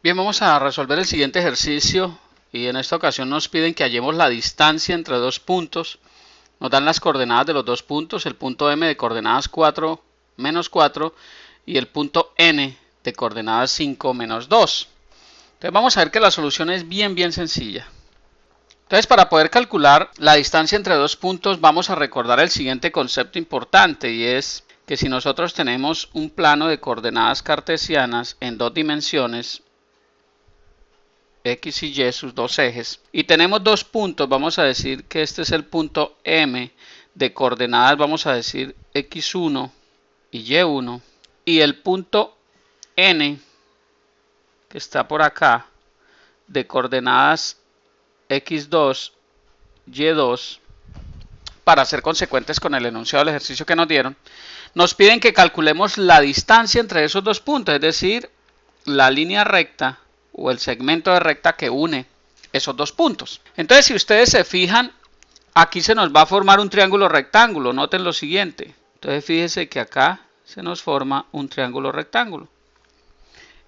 Bien, vamos a resolver el siguiente ejercicio y en esta ocasión nos piden que hallemos la distancia entre dos puntos. Nos dan las coordenadas de los dos puntos, el punto M de coordenadas 4, menos 4 y el punto N de coordenadas 5, menos 2. Entonces vamos a ver que la solución es bien sencilla. Entonces, para poder calcular la distancia entre dos puntos vamos a recordar el siguiente concepto importante, y es que si nosotros tenemos un plano de coordenadas cartesianas en dos dimensiones, X y Y, sus dos ejes, y tenemos dos puntos, vamos a decir que este es el punto M de coordenadas, vamos a decir X1 y Y1, y el punto N que está por acá de coordenadas X2, Y2, para ser consecuentes con el enunciado del ejercicio que nos dieron, nos piden que calculemos la distancia entre esos dos puntos, es decir, la línea recta o el segmento de recta que une esos dos puntos. Entonces, si ustedes se fijan, aquí se nos va a formar un triángulo rectángulo. Noten lo siguiente. Entonces, fíjense que acá se nos forma un triángulo rectángulo.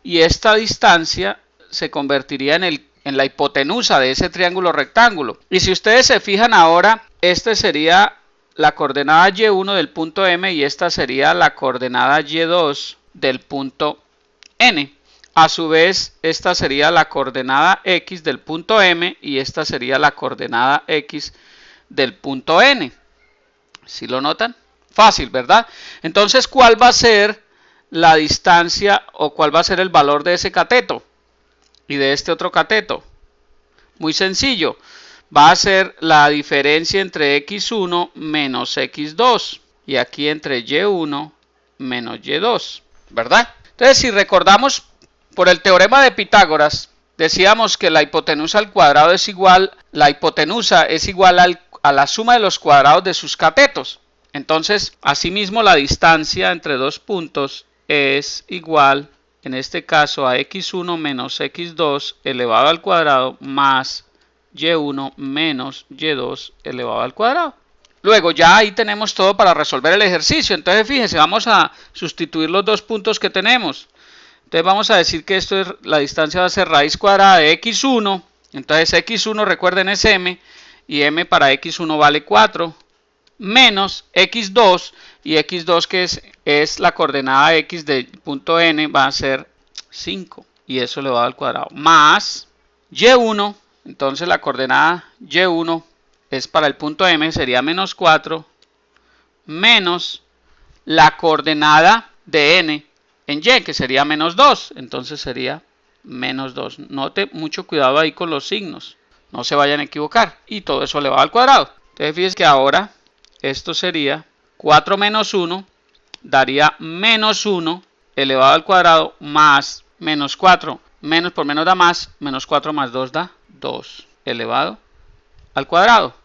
Y esta distancia se convertiría en la hipotenusa de ese triángulo rectángulo. Y si ustedes se fijan ahora, este sería la coordenada Y1 del punto M y esta sería la coordenada Y2 del punto N. A su vez, esta sería la coordenada X del punto M y esta sería la coordenada X del punto N. ¿Sí lo notan? Fácil, ¿verdad? Entonces, ¿cuál va a ser la distancia o cuál va a ser el valor de ese cateto y de este otro cateto? Muy sencillo. Va a ser la diferencia entre X1 menos X2 y aquí entre Y1 menos Y2, ¿verdad? Entonces, si recordamos, por el teorema de Pitágoras, decíamos que la hipotenusa al cuadrado es igual, a la suma de los cuadrados de sus catetos. Entonces, asimismo, la distancia entre dos puntos es igual, en este caso, a X1 menos X2 elevado al cuadrado más Y1 menos Y2 elevado al cuadrado. Luego ya ahí tenemos todo para resolver el ejercicio. Entonces fíjense, vamos a sustituir los dos puntos que tenemos. Entonces vamos a decir que esto es, la distancia va a ser raíz cuadrada de X1. Entonces X1, recuerden, es M, y M para X1 vale 4, menos X2, y X2 que es la coordenada X del punto N va a ser 5, y eso elevado al cuadrado, más Y1, entonces la coordenada Y1 es para el punto M, sería menos 4, menos la coordenada de N en Y, que sería menos 2, entonces sería menos 2. Note mucho cuidado ahí con los signos, no se vayan a equivocar, y todo eso elevado al cuadrado. Entonces fíjense que ahora esto sería 4 menos 1, daría menos 1 elevado al cuadrado más menos 4, menos por menos da más, menos 4 más 2 da 2 elevado al cuadrado.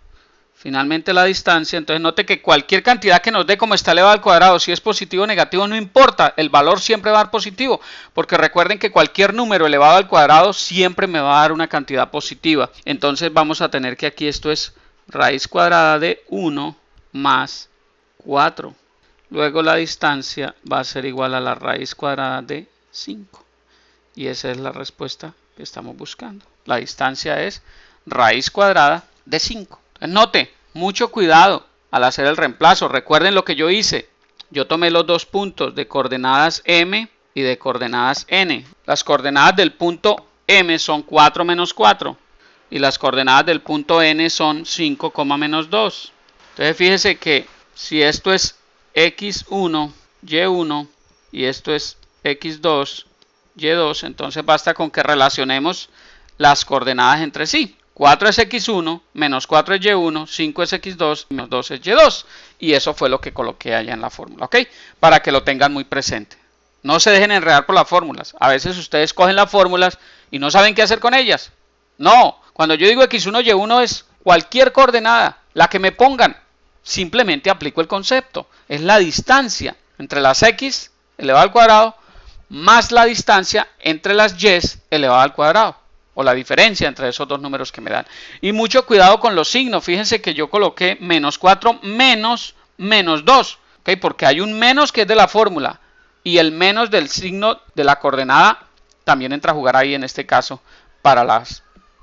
Finalmente la distancia, entonces note que cualquier cantidad que nos dé como está elevado al cuadrado, si es positivo o negativo no importa, el valor siempre va a dar positivo, porque recuerden que cualquier número elevado al cuadrado siempre me va a dar una cantidad positiva. Entonces vamos a tener que aquí esto es raíz cuadrada de 1 más 4. Luego la distancia va a ser igual a la raíz cuadrada de 5. Y esa es la respuesta que estamos buscando. La distancia es raíz cuadrada de 5. Note, mucho cuidado al hacer el reemplazo. Recuerden lo que yo hice. Yo tomé los dos puntos de coordenadas M y de coordenadas N. Las coordenadas del punto M son 4 menos 4. Y las coordenadas del punto N son 5, menos 2. Entonces fíjese que si esto es X1, Y1 y esto es X2, Y2, entonces basta con que relacionemos las coordenadas entre sí. 4 es X1, menos 4 es Y1, 5 es X2, menos 2 es Y2. Y eso fue lo que coloqué allá en la fórmula, ¿ok? Para que lo tengan muy presente. No se dejen enredar por las fórmulas. A veces ustedes cogen las fórmulas y no saben qué hacer con ellas. No, cuando yo digo X1, Y1 es cualquier coordenada, la que me pongan. Simplemente aplico el concepto. Es la distancia entre las X elevado al cuadrado más la distancia entre las Y elevado al cuadrado, o la diferencia entre esos dos números que me dan. Y mucho cuidado con los signos. Fíjense que yo coloqué menos 4 menos 2, ¿okay? Porque hay un menos que es de la fórmula y el menos del signo de la coordenada también entra a jugar ahí en este caso para la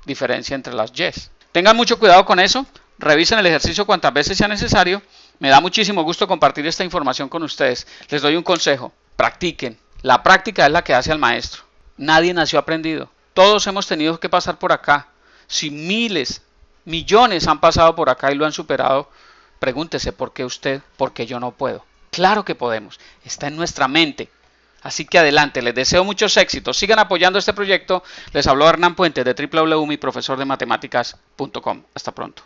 diferencia entre las Y's. Tengan mucho cuidado con eso, revisen el ejercicio cuantas veces sea necesario. Me da muchísimo gusto compartir esta información con ustedes. Les doy un consejo, practiquen. La práctica es la que hace al maestro. Nadie nació aprendido. Todos hemos tenido que pasar por acá. Si miles, millones han pasado por acá y lo han superado, pregúntese por qué usted, por qué yo no puedo. Claro que podemos, está en nuestra mente. Así que adelante, les deseo muchos éxitos. Sigan apoyando este proyecto. Les habló Hernán Puentes de www.miprofesordematematicas.com. Hasta pronto.